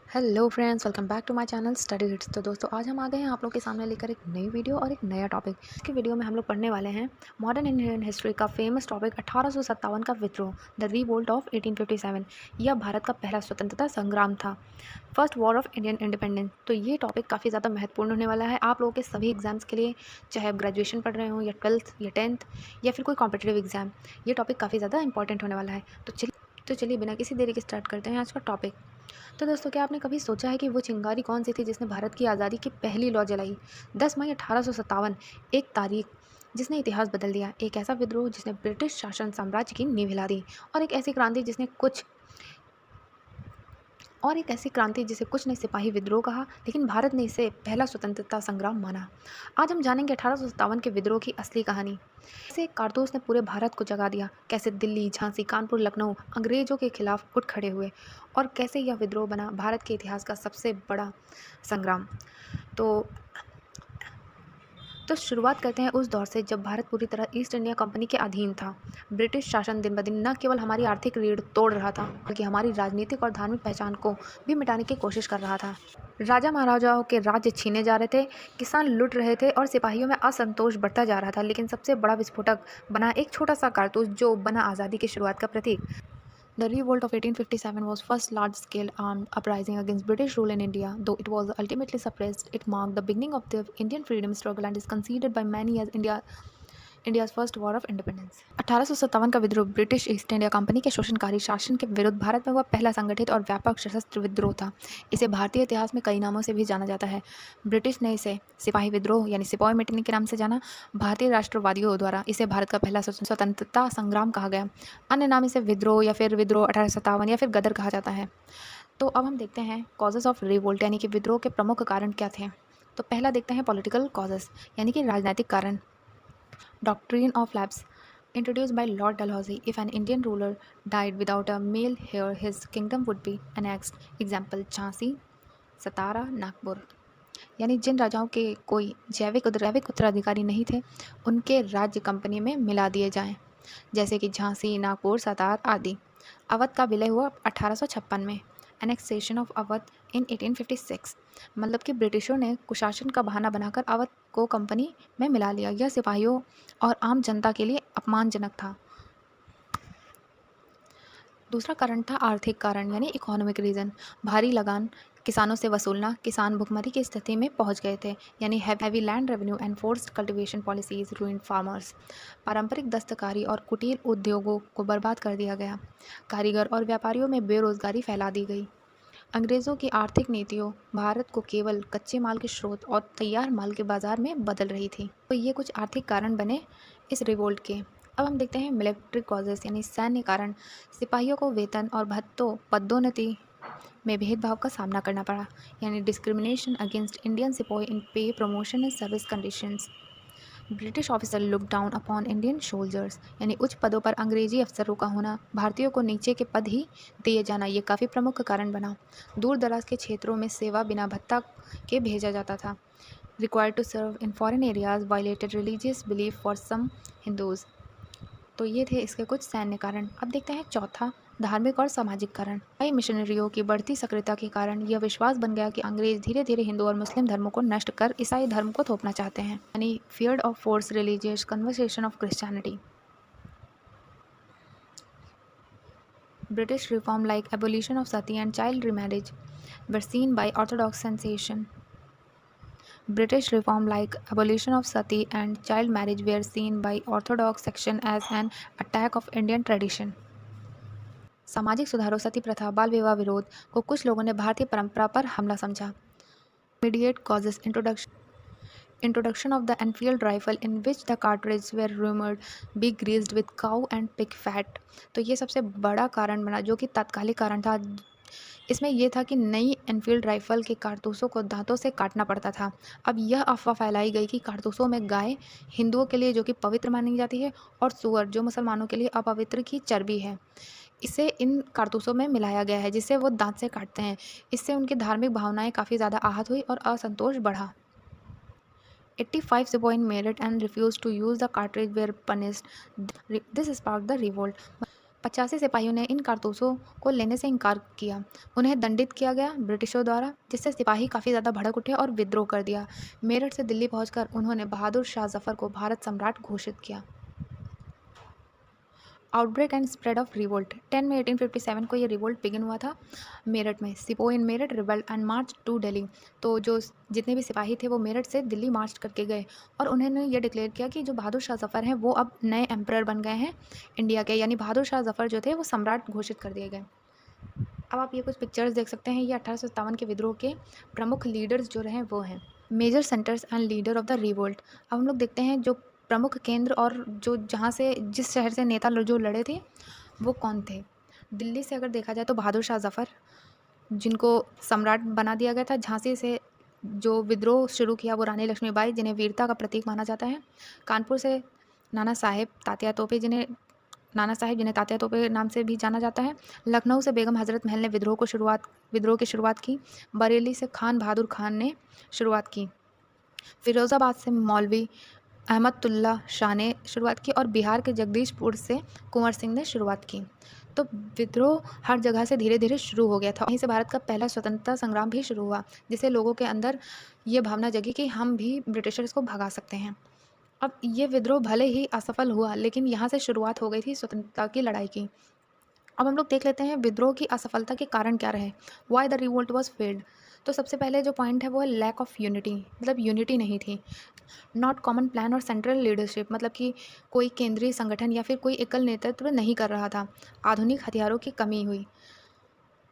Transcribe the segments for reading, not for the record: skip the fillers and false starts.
Hello friends, welcome back to my channel study hits. तो दोस्तों, आज हम आ गए हैं आप लोग के सामने लेकर एक नई वीडियो और एक नया टॉपिक। इसकी वीडियो में हम लोग पढ़ने वाले हैं मॉडर्न इंडियन हिस्ट्री का फेमस टॉपिक 1857 का विद्रोह, द रिवोल्ट ऑफ 1857। यह भारत का पहला स्वतंत्रता संग्राम था, first war of Indian independence. तो ये टॉपिक काफ़ी ज़्यादा महत्वपूर्ण होने वाला है आप लोगों के सभी एग्जाम्स के लिए, चाहे आप ग्रेजुएशन पढ़ रहे हो या ट्वेल्थ या टेंथ या फिर कोई कॉम्पिटेटिव एग्जाम। ये टॉपिक काफ़ी ज़्यादा इंपॉर्टेंट होने वाला है। तो चलिए बिना किसी देरी के स्टार्ट करते हैं आज का टॉपिक। तो दोस्तों, क्या आपने कभी सोचा है कि वो चिंगारी कौन सी थी जिसने भारत की आज़ादी की पहली लौ जलाई? 10 मई 1857, एक तारीख जिसने इतिहास बदल दिया। एक ऐसा विद्रोह जिसने ब्रिटिश शासन साम्राज्य की नींव हिला दी, और एक ऐसी क्रांति जिसे कुछ ने सिपाही विद्रोह कहा, लेकिन भारत ने इसे पहला स्वतंत्रता संग्राम माना। आज हम जानेंगे 1857 के विद्रोह की असली कहानी। कैसे एक कारतूस ने पूरे भारत को जगा दिया, कैसे दिल्ली, झांसी, कानपुर, लखनऊ अंग्रेजों के खिलाफ उठ खड़े हुए, और कैसे यह विद्रोह बना भारत के इतिहास का सबसे बड़ा संग्राम। तो शुरुआत करते हैं उस दौर से जब भारत पूरी तरह ईस्ट इंडिया कंपनी के अधीन था। ब्रिटिश शासन दिन ब दिन न केवल हमारी आर्थिक रीढ़ तोड़ रहा था, बल्कि हमारी राजनीतिक और धार्मिक पहचान को भी मिटाने की कोशिश कर रहा था। राजा महाराजाओं के राज्य छीने जा रहे थे, किसान लुट रहे थे और सिपाहियों में असंतोष बढ़ता जा रहा था। लेकिन सबसे बड़ा विस्फोटक बना एक छोटा सा कारतूस, जो बना आज़ादी की शुरुआत का प्रतीक। The revolt of 1857 was first large-scale armed uprising against British rule in India. Though it was ultimately suppressed, it marked the beginning of the Indian freedom struggle and is considered by many as India's first war of independence. 1857 का विद्रोह British east India company के शोषणकारी शासन के विरुद्ध भारत में हुआ पहला संगठित और व्यापक सशस्त्र विद्रोह था। इसे भारतीय इतिहास में कई नामों से भी जाना जाता है। ब्रिटिश ने इसे सिपाही विद्रोह यानी सिपॉय मिटनी के नाम से जाना। भारतीय राष्ट्रवादियों द्वारा इसे भारत का पहला स्वतंत्रता संग्राम कहा गया। अन्य नाम इसे विद्रोह या फिर विद्रोह 1857 या फिर गदर कहा जाता है। तो अब हम देखते हैं कॉजेज़ ऑफ रिवोल्ट यानी कि विद्रोह के प्रमुख कारण क्या थे। तो पहला देखते हैं पॉलिटिकल कॉजेज़ यानी कि राजनीतिक कारण। Doctrine of lapse, introduced by Lord Dalhousie. If an Indian ruler died without a male heir, his kingdom would be annexed. Example: Jhansi, सतारा, नागपुर। यानी जिन राजाओं के कोई जैविक उत्तराधिकारी नहीं थे, उनके राज्य कंपनी में मिला दिए जाएं, जैसे कि झांसी, नागपुर, सतार आदि। अवध का विलय हुआ 1856 में। एनेक्सेशन ऑफ अवध इन 1856, मतलब कि ब्रिटिशों ने कुशासन का बहाना बनाकर अवध को कंपनी में मिला लिया। यह सिपाहियों और आम जनता के लिए अपमानजनक था। दूसरा कारण था आर्थिक कारण यानी इकोनॉमिक रीज़न। भारी लगान किसानों से वसूलना, किसान भुखमरी की स्थिति में पहुंच गए थे, यानी heavy land revenue and forced cultivation policies ruined farmers. पारंपरिक दस्तकारी और कुटीर उद्योगों को बर्बाद कर दिया गया। कारीगर और व्यापारियों में बेरोजगारी फैला दी गई। अंग्रेज़ों की आर्थिक नीतियों भारत को केवल कच्चे माल के स्रोत और तैयार माल के बाजार में बदल रही थी। तो ये कुछ आर्थिक कारण बने इस रिवोल्ट के। अब हम देखते हैं मिलिट्री कॉजेज़ यानी सैन्य कारण। सिपाहियों को वेतन और भत्तों पदोन्नति में भेदभाव का सामना करना पड़ा, यानी डिस्क्रिमिनेशन अगेंस्ट इंडियन सिपाही इन पे, promotion and service conditions. British officer look down upon Indian soldiers, यानी उच्च पदों पर अंग्रेजी अफसरों का होना, भारतीयों को नीचे के पद ही दिए जाना, ये काफ़ी प्रमुख कारण बना। दूर दराज के क्षेत्रों में सेवा बिना भत्ता के भेजा जाता था। Required to serve in foreign areas, violated religious belief for some Hindus. तो ये थे इसके कुछ सैन्य कारण। अब देखते हैं चौथा, धार्मिक और सामाजिक कारण। कई मिशनरियों की बढ़ती सक्रियता के कारण यह विश्वास बन गया कि अंग्रेज धीरे धीरे हिंदू और मुस्लिम धर्मों को नष्ट कर ईसाई धर्म को थोपना चाहते हैं, यानी feared of force religious conversation of Christianity. British reform like abolition of sati and child remarriage were seen by orthodox sensation. British reform like abolition of sati and child marriage were seen by orthodox section as an attack of Indian tradition. सामाजिक सुधारों, सती प्रथा, बाल विवाह विरोध को कुछ लोगों ने भारतीय परंपरा पर हमला समझा। Immediate causes, introduction of the Enfield rifle in which the cartridges were rumored be greased with cow and pig fat। तो ये सबसे बड़ा कारण बना, जो कि तात्कालिक कारण था। इसमें यह था कि नई एनफील्ड राइफल के कारतूसों को दांतों से काटना पड़ता था। अब यह अफवाह फैलाई गई कि कारतूसों में गाय, हिंदुओं के लिए जो कि पवित्र मानी जाती है, और सूअर, जो मुसलमानों के लिए अपवित्र, की चर्बी है, इसे इन कारतूसों में मिलाया गया है, जिसे वो दांत से काटते हैं। इससे उनकी धार्मिक भावनाएं काफ़ी ज़्यादा आहत हुई और असंतोष बढ़ा। 85 सिपाही merit and refuse to use the cartridge were punished. This spark the revolt. 85 सिपाहियों ने इन कारतूसों को लेने से इनकार किया। उन्हें दंडित किया गया ब्रिटिशों द्वारा, जिससे सिपाही काफ़ी ज़्यादा भड़क उठे और विद्रोह कर दिया। मेरठ से दिल्ली पहुंचकर उन्होंने बहादुर शाह जफ़र को भारत सम्राट घोषित किया। Outbreak and spread of revolt 10 मई 1857 को ये रिवोल्ट बिगिन हुआ था मेरठ में। Sepoys in Meerut rebelled and march to Delhi. तो जो जितने भी सिपाही थे वो मेरठ से दिल्ली मार्च करके गए और उन्होंने ये डिक्लेयर किया कि जो बहादुर शाह जफ़र हैं वो अब नए एम्परर बन गए हैं इंडिया के, यानी बहादुर शाह जफ़र जो थे वो सम्राट घोषित कर दिए गए। अब आप ये कुछ पिक्चर्स देख सकते हैं। ये 1857 के विद्रोह के प्रमुख लीडर्स जो रहे वो हैं। Major centres and leader of the revolt. अब हम लोग देखते हैं जो प्रमुख केंद्र और जो जहाँ से जिस शहर से नेता जो लड़े थे वो कौन थे। दिल्ली से अगर देखा जाए तो बहादुर शाह जफ़र, जिनको सम्राट बना दिया गया था। झांसी से जो विद्रोह शुरू किया वो रानी लक्ष्मीबाई, जिन्हें वीरता का प्रतीक माना जाता है। कानपुर से नाना साहेब तात्या तोपे, जिन्हें तात्या तोपे नाम से भी जाना जाता है। लखनऊ से बेगम हज़रत महल ने विद्रोह की शुरुआत की। बरेली से खान बहादुर खान ने शुरुआत की। फिरोज़ाबाद से मौलवी अहमदुल्ला शाह ने शुरुआत की और बिहार के जगदीशपुर से कुंवर सिंह ने शुरुआत की। तो विद्रोह हर जगह से धीरे धीरे शुरू हो गया था। वहीं से भारत का पहला स्वतंत्रता संग्राम भी शुरू हुआ, जिससे लोगों के अंदर ये भावना जगी कि हम भी ब्रिटिशर्स को भगा सकते हैं। अब ये विद्रोह भले ही असफल हुआ, लेकिन यहाँ से शुरुआत हो गई थी स्वतंत्रता की लड़ाई की। अब हम लोग देख लेते हैं विद्रोह की असफलता के कारण क्या रहे। Why the revolt was failed. तो सबसे पहले जो पॉइंट है वो है लैक ऑफ यूनिटी, मतलब यूनिटी नहीं थी। नॉट कॉमन प्लान और सेंट्रल लीडरशिप, मतलब कि कोई केंद्रीय संगठन या फिर कोई एकल नेतृत्व नहीं कर रहा था। आधुनिक हथियारों की कमी हुई।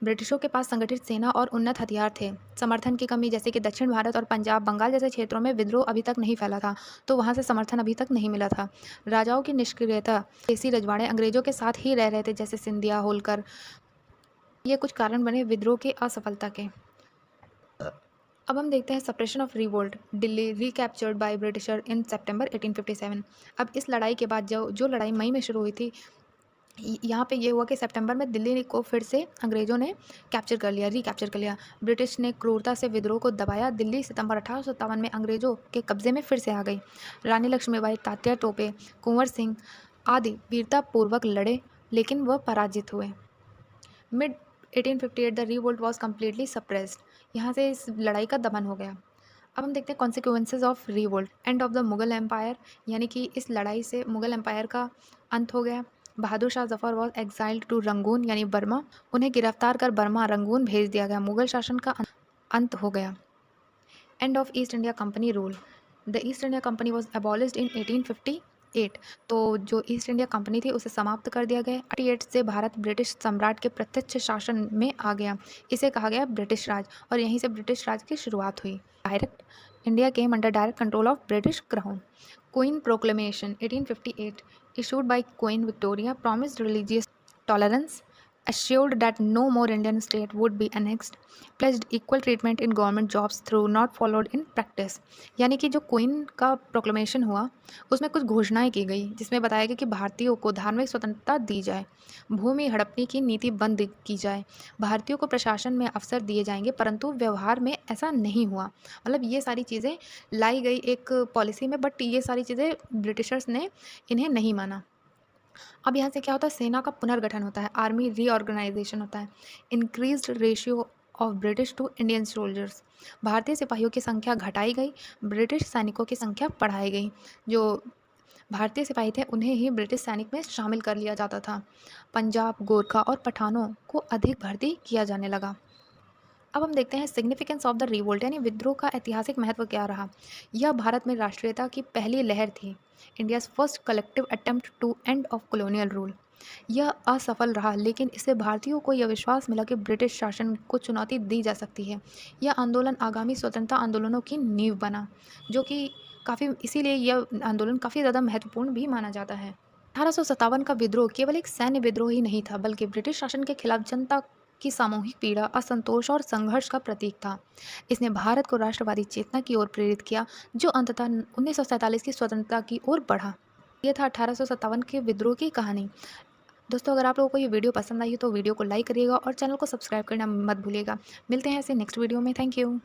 ब्रिटिशों के पास संगठित सेना और उन्नत हथियार थे। समर्थन की कमी, जैसे कि दक्षिण भारत और पंजाब बंगाल जैसे क्षेत्रों में विद्रोह अभी तक नहीं फैला था, तो वहाँ से समर्थन अभी तक नहीं मिला था। राजाओं की निष्क्रियता, देसी रजवाड़े अंग्रेजों के साथ ही रह रहे थे, जैसे सिंधिया, होलकर। ये कुछ कारण बने विद्रोह की असफलता के। अब हम देखते हैं suppression of revolt. Delhi recaptured by britisher in September 1857। अब इस लड़ाई के बाद जो लड़ाई मई में शुरू हुई थी, यहाँ पे ये हुआ कि सितंबर में दिल्ली को फिर से अंग्रेज़ों ने रिकैप्चर कर लिया। ब्रिटिश ने क्रूरता से विद्रोह को दबाया। दिल्ली सितंबर 1857 में अंग्रेज़ों के कब्ज़े में फिर से आ गई। रानी लक्ष्मीबाई, तात्या टोपे, कुंवर सिंह आदि वीरतापूर्वक लड़े, लेकिन वह पराजित हुए। Mid 1858 the revolt was completely suppressed. यहाँ से इस लड़ाई का दमन हो गया। अब हम देखते हैं consequences of revolt. End of the Mughal empire, यानी कि इस लड़ाई से मुगल एम्पायर का अंत हो गया। Bahadur Shah Zafar was exiled to Rangoon, यानी बर्मा। उन्हें गिरफ्तार कर बर्मा रंगून भेज दिया गया। मुगल शासन का अंत हो गया। End of East India Company rule. The East India Company was abolished in 1858। तो जो ईस्ट इंडिया कंपनी थी उसे समाप्त कर दिया गया। 1888 से भारत ब्रिटिश सम्राट के प्रत्यक्ष शासन में आ गया। इसे कहा गया ब्रिटिश राज, और यहीं से ब्रिटिश राज की शुरुआत हुई। Direct India came under direct control of British crown. Queen proclamation 1858 issued by Queen Victoria promised religious tolerance, assured that no more Indian state would be annexed, pledged equal treatment in government jobs through not followed in practice। यानी कि जो queen का proclamation हुआ उसमें कुछ घोषणाएं की गई, जिसमें बताया गया कि भारतीयों को धार्मिक स्वतंत्रता दी जाए, भूमि हड़पने की नीति बंद की जाए, भारतीयों को प्रशासन में अवसर दिए जाएंगे, परंतु व्यवहार में ऐसा नहीं हुआ। मतलब ये सारी चीज़ें लाई गई एक पॉलिसी में, बट ये सारी चीज़ें ब्रिटिशर्स ने इन्हें नहीं माना। अब यहाँ से क्या होता है, सेना का पुनर्गठन होता है, आर्मी रीऑर्गेनाइजेशन होता है। Increased ratio of British to Indian soldiers. भारतीय सिपाहियों की संख्या घटाई गई, ब्रिटिश सैनिकों की संख्या बढ़ाई गई। जो भारतीय सिपाही थे उन्हें ही ब्रिटिश सैनिक में शामिल कर लिया जाता था। पंजाब, गोरखा और पठानों को अधिक भर्ती किया जाने लगा। अब हम देखते हैं सिग्निफिकेंस ऑफ द रिवोल्ट, यानी विद्रोह का ऐतिहासिक महत्व क्या रहा। यह भारत में राष्ट्रीयता की पहली लहर थी। India's first collective attempt to end of colonial rule. यह असफल रहा, लेकिन इससे भारतीयों को यह विश्वास मिला कि ब्रिटिश शासन को चुनौती दी जा सकती है। यह आंदोलन आगामी स्वतंत्रता आंदोलनों की नींव बना, जो कि इसीलिए यह आंदोलन काफ़ी ज़्यादा महत्वपूर्ण भी माना जाता है। 1857 का विद्रोह केवल एक सैन्य विद्रोह ही नहीं था, बल्कि ब्रिटिश शासन के खिलाफ जनता की सामूहिक पीड़ा, असंतोष और संघर्ष का प्रतीक था। इसने भारत को राष्ट्रवादी चेतना की ओर प्रेरित किया, जो अंततः 1947 की स्वतंत्रता की ओर बढ़ा। यह था 1857 के विद्रोह की कहानी। दोस्तों, अगर आप लोगों को ये वीडियो पसंद आई तो वीडियो को लाइक करिएगा और चैनल को सब्सक्राइब करना मत भूलिएगा। मिलते हैं ऐसे नेक्स्ट वीडियो में। Thank you.